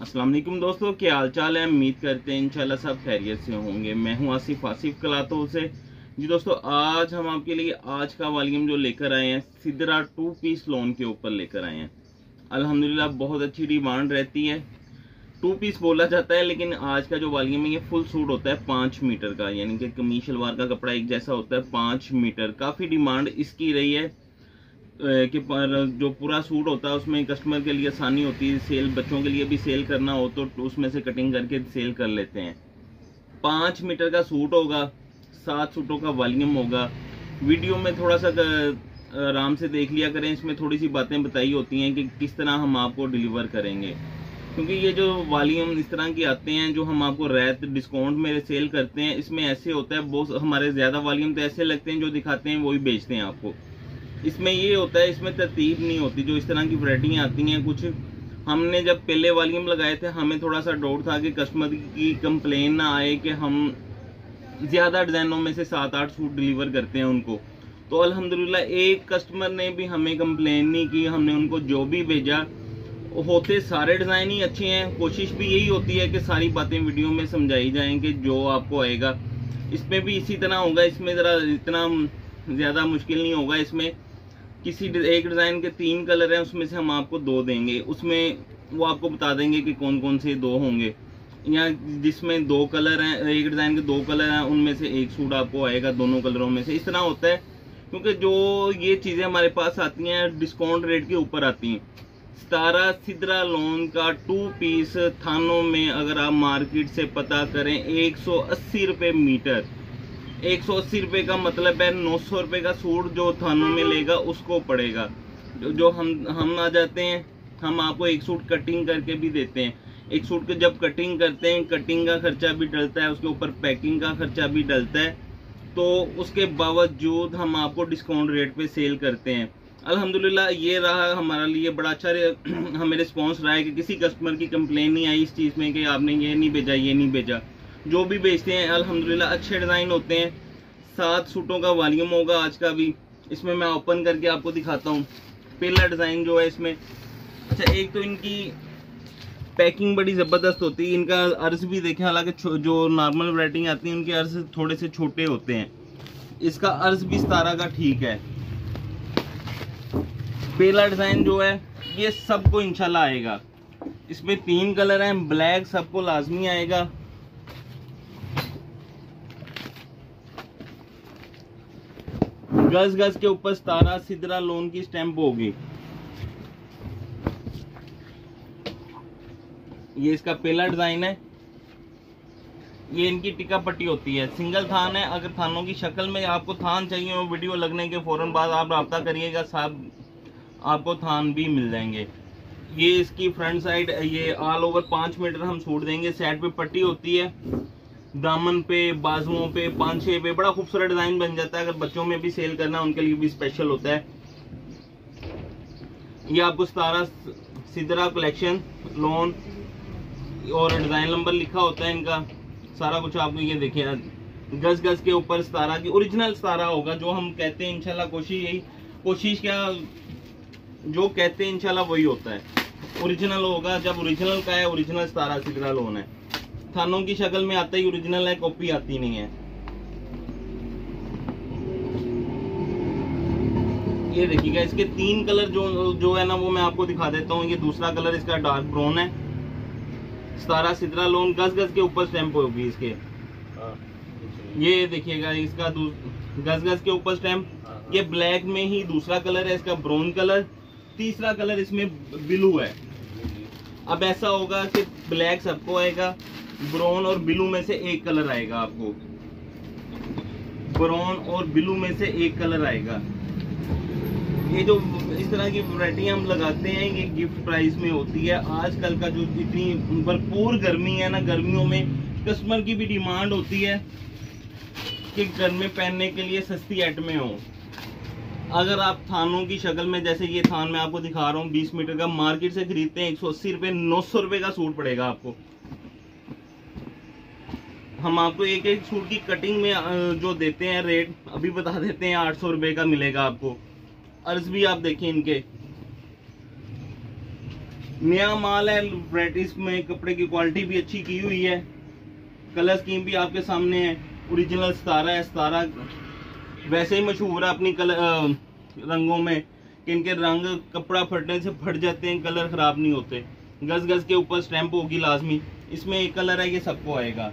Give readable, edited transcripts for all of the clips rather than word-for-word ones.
अस्सलाम वालेकुम दोस्तों, क्या हाल चाल है। उम्मीद करते हैं इंशाल्लाह सब खैरियत से होंगे। मैं हूं आसिफ कलातो से। जी दोस्तों, आज हम आपके लिए आज का वॉल्यूम जो लेकर आए हैं सिद्रा 2 पीस लोन के ऊपर लेकर आए हैं। अल्हम्दुलिल्लाह बहुत अच्छी डिमांड रहती है। 2 पीस बोला जाता है, लेकिन आज का जो वॉल्यूम है ये फुल सूट होता है 5 मीटर का, यानी कि कमीज शलवार का कपड़ा एक जैसा होता है 5 मीटर। काफ़ी डिमांड इसकी रही है कि पर जो पूरा सूट होता है उसमें कस्टमर के लिए आसानी होती है। सेल बच्चों के लिए भी सेल करना हो तो उसमें से कटिंग करके सेल कर लेते हैं। 5 मीटर का सूट होगा, 7 सूटों का वॉल्यूम होगा। वीडियो में थोड़ा सा आराम से देख लिया करें, इसमें थोड़ी सी बातें बताई होती हैं कि किस तरह हम आपको डिलीवर करेंगे, क्योंकि ये जो वॉल्यूम इस तरह के आते हैं जो हम आपको रैत डिस्काउंट में सेल करते हैं, इसमें ऐसे होता है बहुत हमारे ज़्यादा वॉल्यूम तो ऐसे लगते हैं जो दिखाते हैं वही बेचते हैं आपको। इसमें ये होता है, इसमें तरतीब नहीं होती। जो इस तरह की वैरायटियाँ आती हैं, कुछ हमने जब पहले वॉल्यूम लगाए थे हमें थोड़ा सा डाउट था कि कस्टमर की कंप्लेन ना आए कि हम ज़्यादा डिज़ाइनों में से 7-8 सूट डिलीवर करते हैं उनको। तो अल्हम्दुलिल्लाह एक कस्टमर ने भी हमें कंप्लेन नहीं की। हमने उनको जो भी भेजा होते सारे डिज़ाइन ही अच्छे हैं। कोशिश भी यही होती है कि सारी बातें वीडियो में समझाई जाएँ कि जो आपको आएगा इसमें भी इसी तरह होगा। इसमें ज़रा इतना ज़्यादा मुश्किल नहीं होगा। इसमें किसी एक डिज़ाइन के 3 कलर हैं, उसमें से हम आपको 2 देंगे। उसमें वो आपको बता देंगे कि कौन कौन से 2 होंगे, या जिसमें 2 कलर हैं, एक डिज़ाइन के 2 कलर हैं, उनमें से एक सूट आपको आएगा दोनों कलरों में से। इस तरह होता है, क्योंकि जो ये चीज़ें हमारे पास आती हैं डिस्काउंट रेट के ऊपर आती हैं। सितारा सिद्रा लोन का 2 पीस थानों में अगर आप मार्केट से पता करें 180 रुपये मीटर। 180 रुपये का मतलब है 900 रुपये का सूट जो थानों में लेगा उसको पड़ेगा। जो हम आ जाते हैं, हम आपको एक सूट कटिंग करके भी देते हैं। एक सूट के जब कटिंग करते हैं, कटिंग का खर्चा भी डलता है, उसके ऊपर पैकिंग का खर्चा भी डलता है। तो उसके बावजूद हम आपको डिस्काउंट रेट पे सेल करते हैं। अल्हम्दुलिल्लाह ये रहा हमारे लिए बड़ा अच्छा हमें रिस्पॉन्स रहा है कि किसी कस्टमर की कंप्लेन नहीं आई इस चीज़ में कि आपने ये नहीं भेजा, ये नहीं भेजा। जो भी बेचते हैं अल्हम्दुलिल्लाह अच्छे डिज़ाइन होते हैं। 7 सूटों का वॉल्यूम होगा आज का भी। इसमें मैं ओपन करके आपको दिखाता हूँ पहला डिज़ाइन जो है इसमें। अच्छा, एक तो इनकी पैकिंग बड़ी ज़बरदस्त होती है। इनका अर्ज भी देखें, हालांकि जो नॉर्मल वैरायटी आती है उनके अर्ज थोड़े से छोटे होते हैं। इसका अर्ज भी 17 का ठीक है। पहला डिज़ाइन जो है ये सबको इंशाल्लाह आएगा। इसमें 3 कलर हैं, ब्लैक सबको लाजमी आएगा। गज गज के ऊपर 17 सिद्रा लोन की स्टैंप होगी। ये इसका पहला डिजाइन है। ये इनकी टिका पट्टी होती है, सिंगल थान है। अगर थानों की शक्ल में आपको थान चाहिए हो, वीडियो लगने के फौरन बाद आप राब्ता करिएगा, साहब आपको थान भी मिल जाएंगे। ये इसकी फ्रंट साइड, ये ऑल ओवर 5 मीटर हम सूट देंगे। साइड पे पट्टी होती है, दामन पे, बाजुओं पे, पांचे पे बड़ा खूबसूरत डिजाइन बन जाता है। अगर बच्चों में भी सेल करना उनके लिए भी स्पेशल होता है। ये आपको 17 सिद्रा कलेक्शन लोन और डिजाइन नंबर लिखा होता है इनका, सारा कुछ आपको ये देखिए। गज गज के ऊपर 17 की ओरिजिनल 17 होगा, जो हम कहते हैं इंशाल्लाह। कोशिश क्या जो कहते हैं इंशाल्लाह वही होता है, ओरिजिनल होगा। जब ओरिजिनल का है, ओरिजिनल 17 सिद्रा लोन है। थानों की शक्ल में आता ही ओरिजिनल है, कॉपी आती नहीं है। ये देखिएगा, इसके 3 कलर जो है ना वो मैं आपको दिखा देता हूँ। ये दूसरा कलर इसका डार्क ब्राउन है। 17 सिद्रा लोन गज गज के ऊपर स्टैंप होगी इसके। ये देखिएगा, इसका गज गज के ऊपर स्टैंप। ये ब्लैक में ही दूसरा कलर है इसका, ब्राउन कलर। तीसरा कलर इसमें ब्लू है। अब ऐसा होगा कि ब्लैक सबको आएगा, ब्राउन और ब्लू में से एक कलर आएगा आपको। ब्राउन और ब्लू में से एक कलर आएगा। ये जो इस तरह की वैरायटी हम लगाते हैं ये गिफ्ट प्राइस में होती है। आजकल का जो इतनी भरपूर गर्मी है ना, गर्मियों में कस्टमर की भी डिमांड होती है कि घर में पहनने के लिए सस्ती आइटमें हो। अगर आप थानों की शक्ल में, जैसे ये थान मैं आपको दिखा रहा हूँ 20 मीटर का, मार्केट से खरीदते हैं 180 रुपये, 900 रुपये का सूट पड़ेगा आपको। हम आपको एक एक सूट की कटिंग में जो देते हैं रेट अभी बता देते हैं, 800 रुपये का मिलेगा आपको। अर्ज भी आप देखें इनके, नया माल है, वैराइटीज में कपड़े की क्वालिटी भी अच्छी की हुई है, कलर स्कीम भी आपके सामने है। ओरिजिनल सितारा है। सितारा वैसे ही मशहूर है अपनी कलर रंगों में कि इनके रंग कपड़ा फटने से फट जाते हैं, कलर खराब नहीं होते। गज गज के ऊपर स्टैंप होगी लाजमी। इसमें एक कलर है, ये सबको आएगा।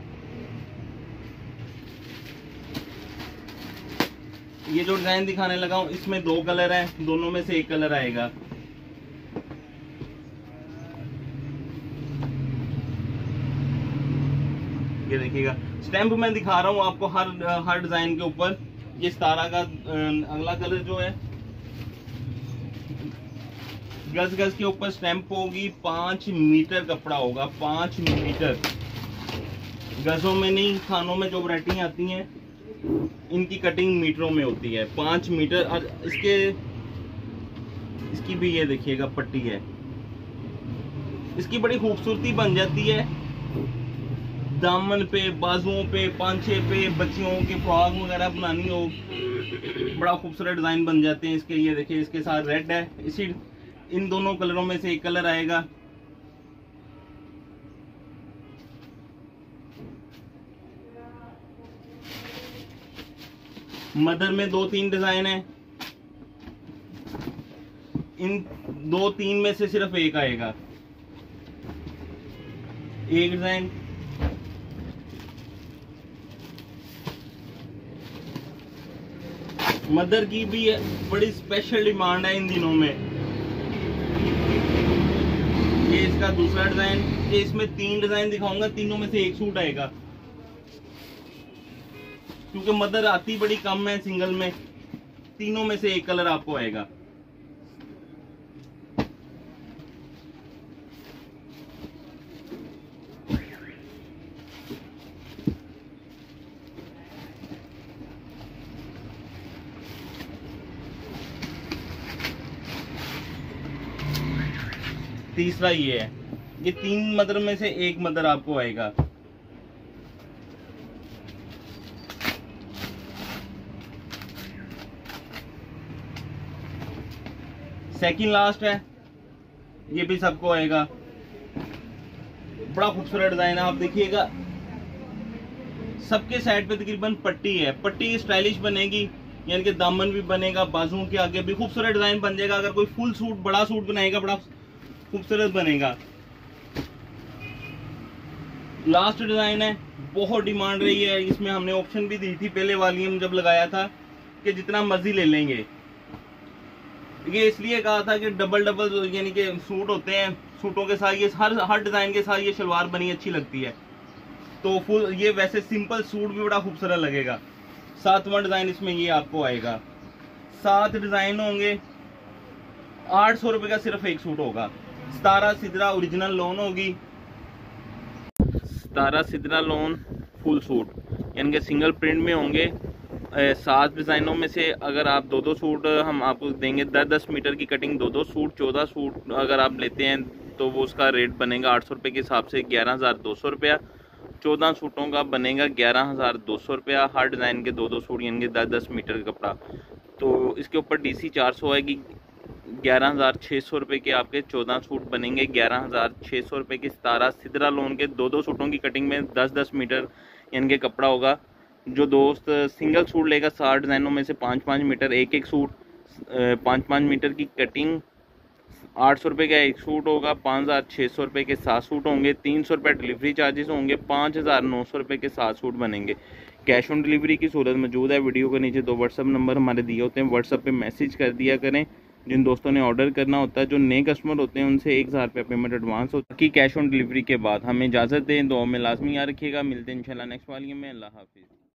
ये जो डिजाइन दिखाने लगा हूं इसमें 2 कलर है, दोनों में से एक कलर आएगा। ये देखिएगा, स्टैंप मैं दिखा रहा हूं आपको हर डिजाइन के ऊपर। ये सितारा का अगला कलर जो है, गज गज के ऊपर स्टैंप होगी। 5 मीटर कपड़ा होगा, 5 मीटर। गजों में नहीं, खानों में जो वैरायटी आती हैं इनकी कटिंग मीटरों में होती है। 5 मीटर। और इसकी भी ये देखिएगा पट्टी है, इसकी बड़ी खूबसूरती बन जाती है। दामन पे, बाजुओं पे, पांचे पे बच्चियों की फ्रॉक वगैरह बनानी हो, बड़ा खूबसूरत डिजाइन बन जाते हैं इसके। ये देखिए, इसके साथ रेड है। इसी इन दोनों कलरों में से एक कलर आएगा। मदर में 2-3 डिजाइन है, इन 2-3 में से सिर्फ एक आएगा। एक डिजाइन, मदर की भी बड़ी स्पेशल डिमांड है इन दिनों में। ये इसका दूसरा डिजाइन। ये इसमें 3 डिजाइन दिखाऊंगा, तीनों में से एक सूट आएगा, क्योंकि मदर आती बड़ी कम है सिंगल में। तीनों में से एक कलर आपको आएगा। तीसरा ये है। ये 3 मदर में से एक मदर आपको आएगा। सेकंड लास्ट है, ये भी सबको आएगा। बड़ा खूबसूरत डिजाइन है, आप देखिएगा। सबके साइड पे तकरीबन पट्टी है। पट्टी स्टाइलिश बनेगी, यानी कि दामन भी बनेगा, बाजुओं के आगे भी खूबसूरत डिजाइन बन जाएगा। अगर कोई फुल सूट, बड़ा सूट बनाएगा, बड़ा खूबसूरत बनेगा। लास्ट डिजाइन है, बहुत डिमांड रही है। इसमें हमने ऑप्शन भी दी थी पहले वॉल्यूम जब लगाया था कि जितना मर्जी ले लेंगे। ये इसलिए कहा था कि डबल यानी कि सूट होते हैं, सूटों के साथ ये हर डिजाइन के साथ ये शलवार बनी अच्छी लगती है। तो फुल ये वैसे सिंपल सूट भी बड़ा खूबसूरत लगेगा। 7वां डिजाइन इसमें ये आपको आएगा। 7 डिजाइन होंगे, 800 रुपए का सिर्फ एक सूट होगा। सितारा सिदरा ओरिजिनल लोन होगी। सितारा सिदरा लोन फुल सूट, यानी कि सिंगल प्रिंट में होंगे। 7 डिज़ाइनों में से अगर आप 2-2 सूट हम आपको देंगे, 10-10 मीटर की कटिंग, 2-2 सूट, 14 सूट अगर आप लेते हैं तो वो उसका रेट बनेगा 800 रुपये के हिसाब से 11,200 रुपया। 14 सूटों का बनेगा 11,200 रुपया। हर डिज़ाइन के 2-2 सूट, यानी कि 10-10 मीटर का कपड़ा। तो इसके ऊपर DC 400 आएगी। 11,600 रुपये के आपके 14 सूट बनेंगे। 11,600 रुपये की सितारा सिदरा लोन के 2-2 सूटों की कटिंग में 10-10 मीटर यानी कि कपड़ा होगा। जो दोस्त सिंगल सूट लेगा 7 डिज़ाइनों में से 5-5 मीटर, एक सूट 5-5 मीटर की कटिंग, 800 रुपये का एक सूट होगा। 5,600 रुपये के 7 सूट होंगे। 300 रुपये डिलीवरी चार्जेस होंगे। 5,900 रुपये के 7 सूट बनेंगे। कैश ऑन डिलीवरी की सूरत मौजूद है। वीडियो के नीचे 2 व्हाट्सअप नंबर हमारे दिए होते हैं, व्हाट्सअप पे मैसेज कर दिया करें। जिन दोस्तों ने ऑर्डर करना होता है, जो नए कस्टमर होते हैं, उनसे 1,000 रुपये पेमेंट एडवांस होता है कि कैश ऑन डिलीवरी के बाद। हमें इजाज़त दें, दुआ में लाजमी याद रखिएगा। मिलते हैं इंशाल्लाह नेक्स्ट वाली में। अल्लाह हाफिज़।